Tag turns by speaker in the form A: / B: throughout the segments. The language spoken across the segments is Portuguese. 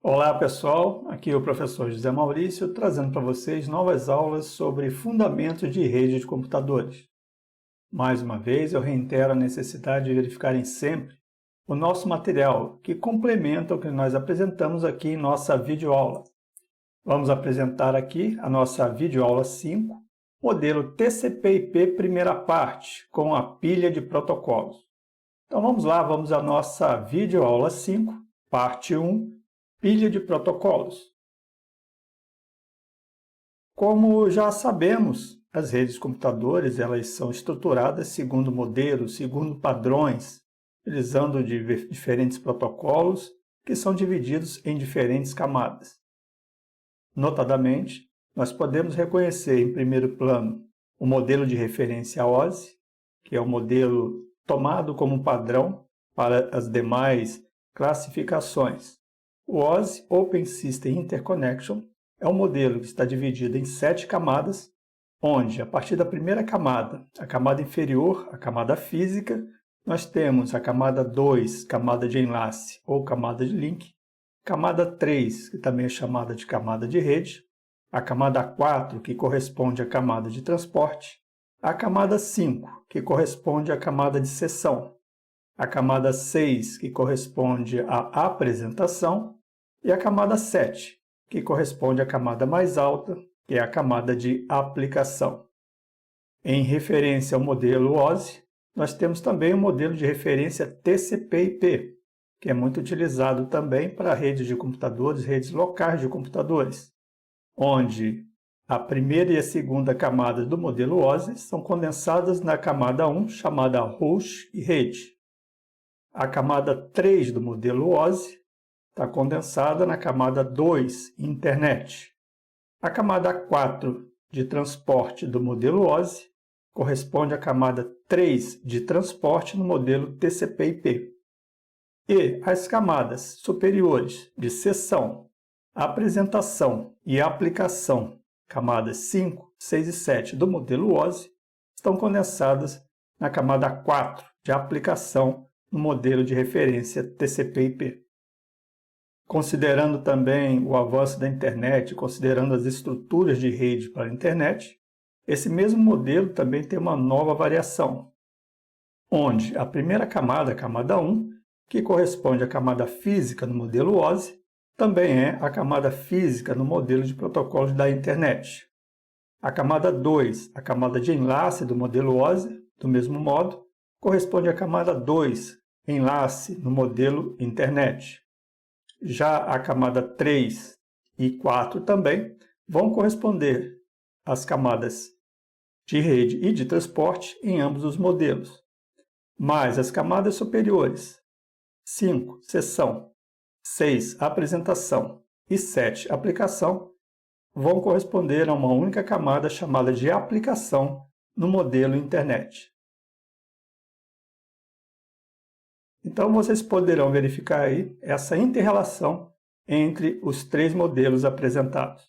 A: Olá pessoal, aqui é o professor José Maurício trazendo para vocês novas aulas sobre fundamentos de rede de computadores. Mais uma vez eu reitero a necessidade de verificarem sempre o nosso material que complementa o que nós apresentamos aqui em nossa videoaula. Vamos apresentar aqui a nossa videoaula 5, modelo TCP/IP primeira parte, com a pilha de protocolos. Então vamos lá, vamos à nossa videoaula 5, parte 1, pilha de protocolos. Como já sabemos, as redes de computadores elas são estruturadas segundo modelos, segundo padrões, utilizando diferentes protocolos que são divididos em diferentes camadas. Notadamente, nós podemos reconhecer em primeiro plano o modelo de referência OSI, que é o modelo tomado como padrão para as demais classificações. O OSI, Open System Interconnection, é um modelo que está dividido em 7 camadas, onde, a partir da primeira camada, a camada inferior, a camada física, nós temos a camada 2, camada de enlace ou camada de link, camada 3, que também é chamada de camada de rede, a camada 4, que corresponde à camada de transporte, a camada 5, que corresponde à camada de sessão, a camada 6, que corresponde à apresentação, e a camada 7, que corresponde à camada mais alta, que é a camada de aplicação. Em referência ao modelo OSI, nós temos também o modelo de referência TCP/IP, que é muito utilizado também para redes de computadores, redes locais de computadores, onde a primeira e a segunda camada do modelo OSI são condensadas na camada 1, chamada host e rede. A camada 3 do modelo OSI está condensada na camada 2, internet. A camada 4 de transporte do modelo OSI corresponde à camada 3 de transporte no modelo TCP/IP. E as camadas superiores de sessão, apresentação e aplicação, camadas 5, 6 e 7 do modelo OSI, estão condensadas na camada 4 de aplicação no modelo de referência TCP/IP. Considerando também o avanço da internet, considerando as estruturas de rede para a internet, esse mesmo modelo também tem uma nova variação, onde a primeira camada, a camada 1, que corresponde à camada física no modelo OSI, também é a camada física no modelo de protocolos da internet. A camada 2, a camada de enlace do modelo OSI, do mesmo modo, corresponde à camada 2, enlace no modelo internet. Já a camada 3 e 4 também vão corresponder às camadas de rede e de transporte em ambos os modelos. Mas as camadas superiores, 5, sessão, 6, apresentação e 7, aplicação, vão corresponder a uma única camada chamada de aplicação no modelo internet. Então, vocês poderão verificar aí essa inter-relação entre os 3 modelos apresentados.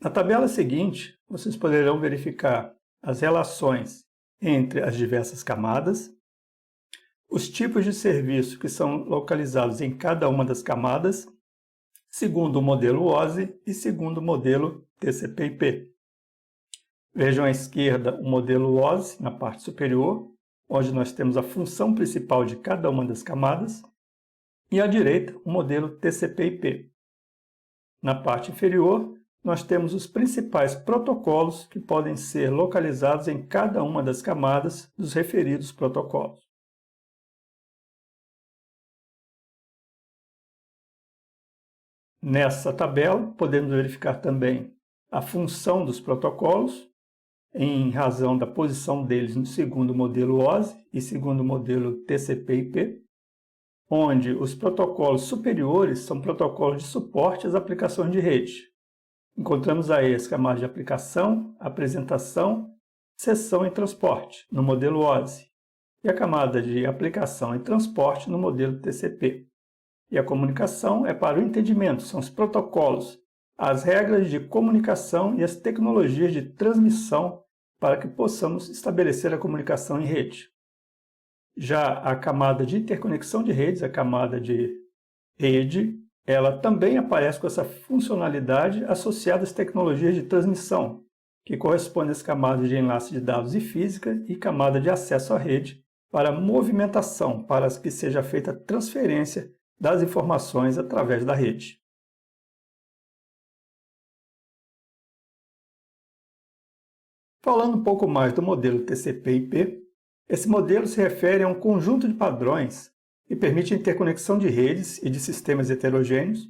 A: Na tabela seguinte, vocês poderão verificar as relações entre as diversas camadas, os tipos de serviço que são localizados em cada uma das camadas, segundo o modelo OSI e segundo o modelo TCP/IP. Vejam à esquerda o modelo OSI na parte superior, onde nós temos a função principal de cada uma das camadas, e à direita o modelo TCP/IP. Na parte inferior, nós temos os principais protocolos que podem ser localizados em cada uma das camadas dos referidos protocolos. Nessa tabela, podemos verificar também a função dos protocolos, em razão da posição deles no segundo modelo OSI e segundo modelo TCP/IP, onde os protocolos superiores são protocolos de suporte às aplicações de rede. Encontramos aí as camadas de aplicação, apresentação, sessão e transporte, no modelo OSI, e a camada de aplicação e transporte no modelo TCP. E a comunicação é para o entendimento, são os protocolos, as regras de comunicação e as tecnologias de transmissão para que possamos estabelecer a comunicação em rede. Já a camada de interconexão de redes, a camada de rede, ela também aparece com essa funcionalidade associada às tecnologias de transmissão, que corresponde às camadas de enlace de dados e física e camada de acesso à rede para movimentação, para que seja feita a transferência das informações através da rede. Falando um pouco mais do modelo TCP/IP, esse modelo se refere a um conjunto de padrões que permite a interconexão de redes e de sistemas heterogêneos.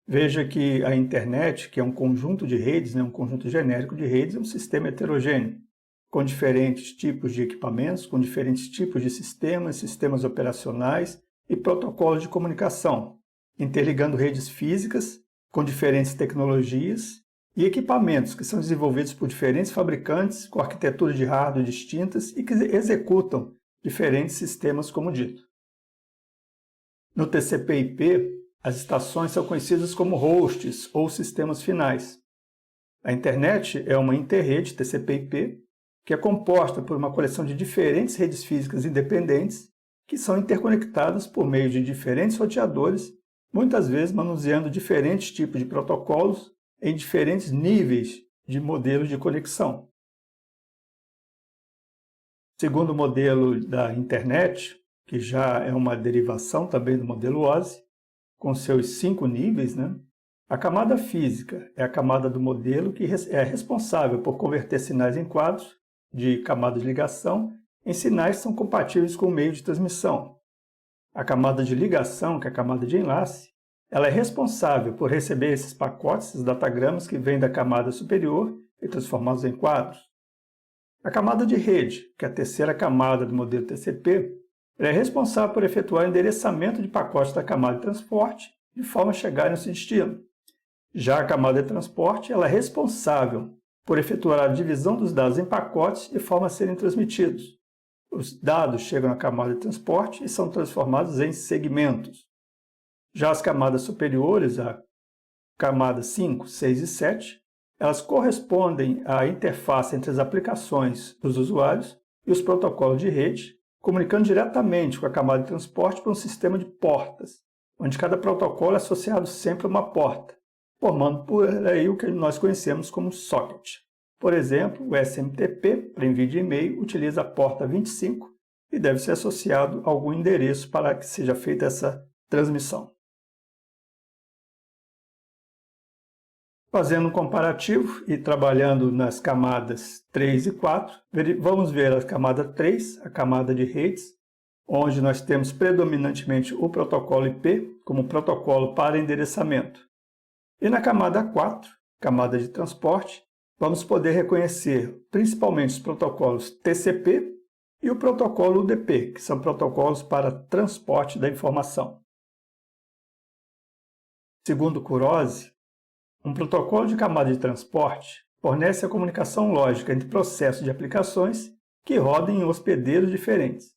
A: Veja que a internet, que é um conjunto de redes, um conjunto genérico de redes, é um sistema heterogêneo, com diferentes tipos de equipamentos, com diferentes tipos de sistemas, sistemas operacionais e protocolos de comunicação, interligando redes físicas com diferentes tecnologias e equipamentos que são desenvolvidos por diferentes fabricantes com arquiteturas de hardware distintas e que executam diferentes sistemas, como dito. No TCP/IP, as estações são conhecidas como hosts ou sistemas finais. A internet é uma interrede TCP/IP que é composta por uma coleção de diferentes redes físicas independentes que são interconectadas por meio de diferentes roteadores, muitas vezes manuseando diferentes tipos de protocolos em diferentes níveis de modelos de conexão. Segundo o modelo da internet, que já é uma derivação também do modelo OSI, com seus 5 níveis, a camada física é a camada do modelo que é responsável por converter sinais em quadros de camada de ligação em sinais que são compatíveis com o meio de transmissão. A camada de ligação, que é a camada de enlace, ela é responsável por receber esses pacotes, esses datagramas que vêm da camada superior e transformá-los em quadros. A camada de rede, que é a terceira camada do modelo TCP, ela é responsável por efetuar o endereçamento de pacotes da camada de transporte de forma a chegarem ao seu destino. Já a camada de transporte ela é responsável por efetuar a divisão dos dados em pacotes de forma a serem transmitidos. Os dados chegam na camada de transporte e são transformados em segmentos. Já as camadas superiores, a camada 5, 6 e 7, elas correspondem à interface entre as aplicações dos usuários e os protocolos de rede, comunicando diretamente com a camada de transporte por um sistema de portas, onde cada protocolo é associado sempre a uma porta, formando por aí o que nós conhecemos como socket. Por exemplo, o SMTP, para envio de e-mail, utiliza a porta 25 e deve ser associado a algum endereço para que seja feita essa transmissão. Fazendo um comparativo e trabalhando nas camadas 3 e 4, vamos ver a camada 3, a camada de redes, onde nós temos predominantemente o protocolo IP como protocolo para endereçamento. E na camada 4, camada de transporte, vamos poder reconhecer principalmente os protocolos TCP e o protocolo UDP, que são protocolos para transporte da informação. Segundo Kurose, um protocolo de camada de transporte fornece a comunicação lógica entre processos de aplicações que rodam em hospedeiros diferentes.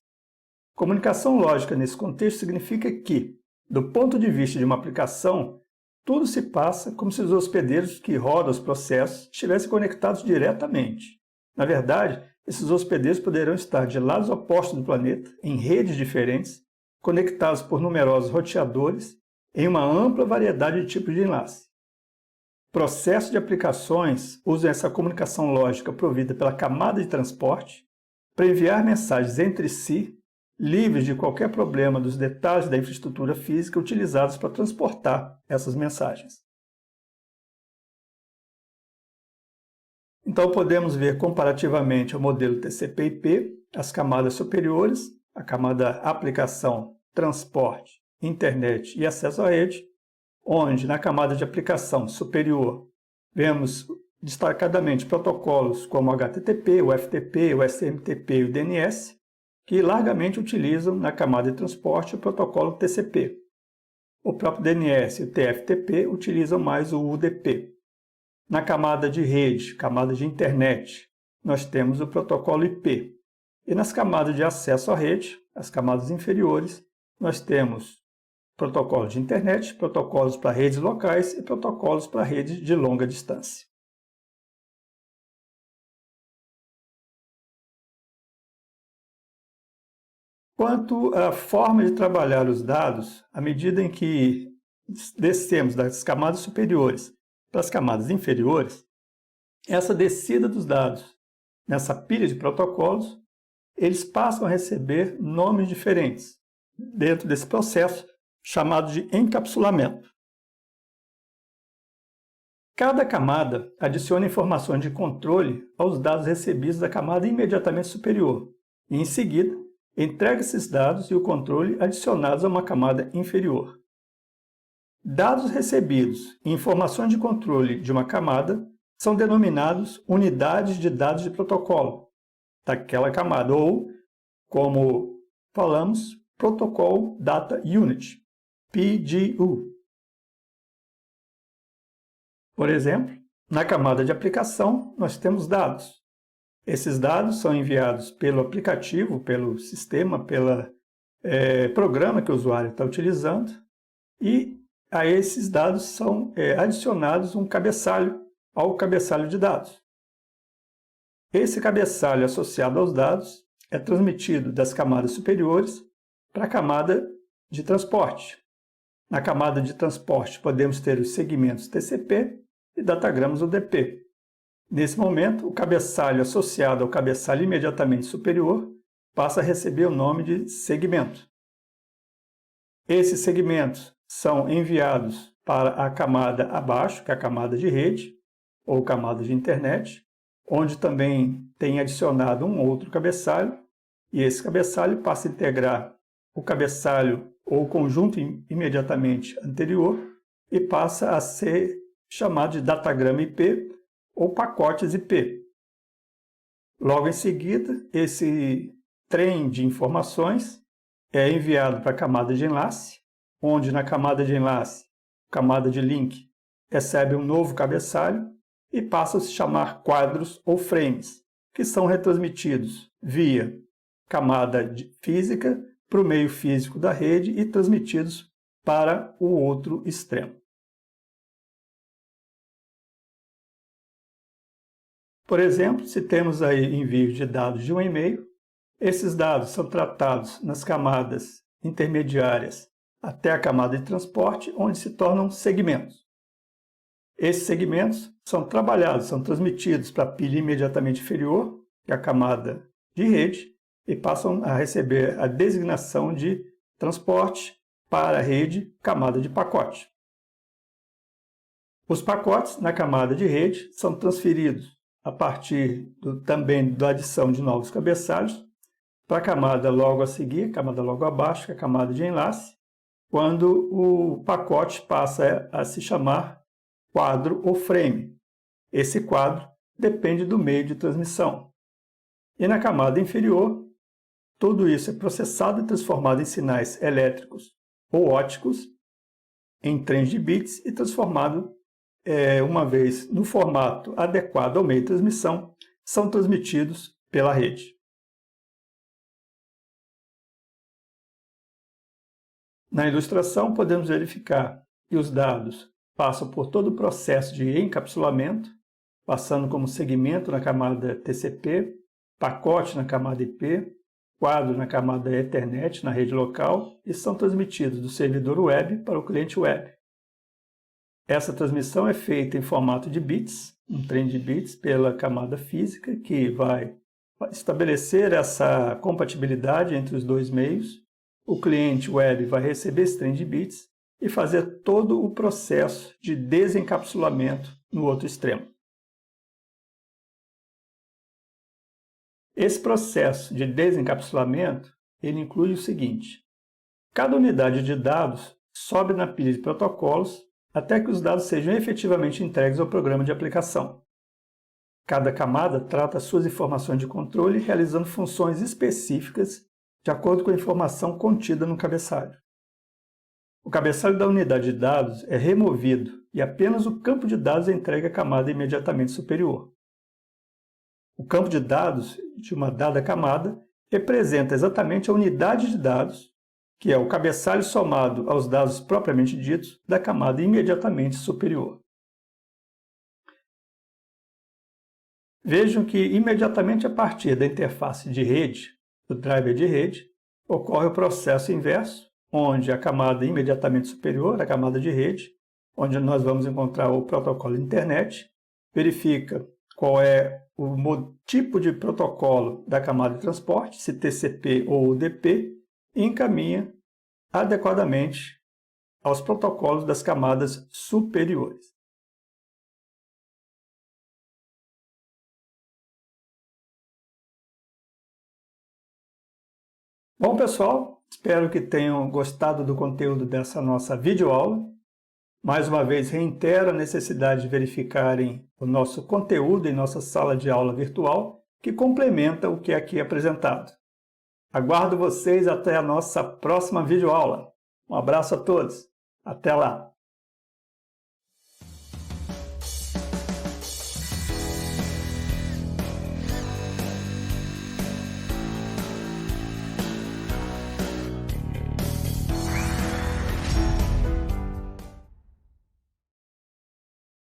A: Comunicação lógica nesse contexto significa que, do ponto de vista de uma aplicação, tudo se passa como se os hospedeiros que rodam os processos estivessem conectados diretamente. Na verdade, esses hospedeiros poderão estar de lados opostos do planeta, em redes diferentes, conectados por numerosos roteadores, em uma ampla variedade de tipos de enlace. Processos de aplicações usam essa comunicação lógica provida pela camada de transporte para enviar mensagens entre si, livres de qualquer problema dos detalhes da infraestrutura física utilizados para transportar essas mensagens. Então, podemos ver comparativamente ao modelo TCP/IP, as camadas superiores, a camada aplicação, transporte, internet e acesso à rede, onde na camada de aplicação superior vemos destacadamente protocolos como o HTTP, o FTP, o SMTP e o DNS, que largamente utilizam na camada de transporte o protocolo TCP. O próprio DNS e o TFTP utilizam mais o UDP. Na camada de rede, camada de internet, nós temos o protocolo IP. E nas camadas de acesso à rede, as camadas inferiores, nós temos protocolos de internet, protocolos para redes locais e protocolos para redes de longa distância. Quanto à forma de trabalhar os dados, à medida em que descemos das camadas superiores para as camadas inferiores, essa descida dos dados nessa pilha de protocolos, eles passam a receber nomes diferentes dentro desse processo chamado de encapsulamento. Cada camada adiciona informações de controle aos dados recebidos da camada imediatamente superior e, em seguida, entrega esses dados e o controle adicionados a uma camada inferior. Dados recebidos e informações de controle de uma camada são denominados unidades de dados de protocolo daquela camada, ou, como falamos, Protocol Data Unit, PDU. Por exemplo, na camada de aplicação, nós temos dados. Esses dados são enviados pelo aplicativo, pelo sistema, pelo programa que o usuário está utilizando, e a esses dados são adicionados um cabeçalho ao cabeçalho de dados. Esse cabeçalho associado aos dados é transmitido das camadas superiores para a camada de transporte. Na camada de transporte podemos ter os segmentos TCP e datagramas UDP. Nesse momento, o cabeçalho associado ao cabeçalho imediatamente superior passa a receber o nome de segmento. Esses segmentos são enviados para a camada abaixo, que é a camada de rede, ou camada de internet, onde também tem adicionado um outro cabeçalho, e esse cabeçalho passa a integrar o cabeçalho ou o conjunto imediatamente anterior e passa a ser chamado de datagrama IP ou pacotes IP. Logo em seguida, esse trem de informações é enviado para a camada de enlace, onde na camada de enlace, camada de link, recebe um novo cabeçalho e passa a se chamar quadros ou frames, que são retransmitidos via camada física para o meio físico da rede e transmitidos para o outro extremo. Por exemplo, se temos aí envio de dados de um e-mail, esses dados são tratados nas camadas intermediárias até a camada de transporte, onde se tornam segmentos. Esses segmentos são trabalhados, são transmitidos para a pilha imediatamente inferior, que é a camada de rede, e passam a receber a designação de transporte para a rede, camada de pacote. Os pacotes na camada de rede são transferidos a partir também da adição de novos cabeçalhos para a camada logo a seguir, camada logo abaixo, que é a camada de enlace, quando o pacote passa a se chamar quadro ou frame. Esse quadro depende do meio de transmissão. E na camada inferior, tudo isso é processado e transformado em sinais elétricos ou ópticos, em trens de bits e transformado, uma vez no formato adequado ao meio de transmissão, são transmitidos pela rede. Na ilustração, podemos verificar que os dados passam por todo o processo de encapsulamento, passando como segmento na camada TCP, pacote na camada IP, quadro na camada Ethernet na rede local e são transmitidos do servidor web para o cliente web. Essa transmissão é feita em formato de bits, um trem de bits pela camada física, que vai estabelecer essa compatibilidade entre os dois meios. O cliente web vai receber esse trem de bits e fazer todo o processo de desencapsulamento no outro extremo. Esse processo de desencapsulamento ele inclui o seguinte: cada unidade de dados sobe na pilha de protocolos até que os dados sejam efetivamente entregues ao programa de aplicação. Cada camada trata suas informações de controle realizando funções específicas de acordo com a informação contida no cabeçalho. O cabeçalho da unidade de dados é removido e apenas o campo de dados é entregue à camada imediatamente superior. O campo de dados de uma dada camada representa exatamente a unidade de dados, que é o cabeçalho somado aos dados propriamente ditos da camada imediatamente superior. Vejam que imediatamente a partir da interface de rede, do driver de rede, ocorre o processo inverso, onde a camada imediatamente superior, a camada de rede, onde nós vamos encontrar o protocolo de internet, verifica qual é o tipo de protocolo da camada de transporte, se TCP ou UDP, e encaminha adequadamente aos protocolos das camadas superiores. Bom, pessoal, espero que tenham gostado do conteúdo dessa nossa videoaula. Mais uma vez, reitero a necessidade de verificarem o nosso conteúdo em nossa sala de aula virtual, que complementa o que é aqui apresentado. Aguardo vocês até a nossa próxima videoaula. Um abraço a todos. Até lá!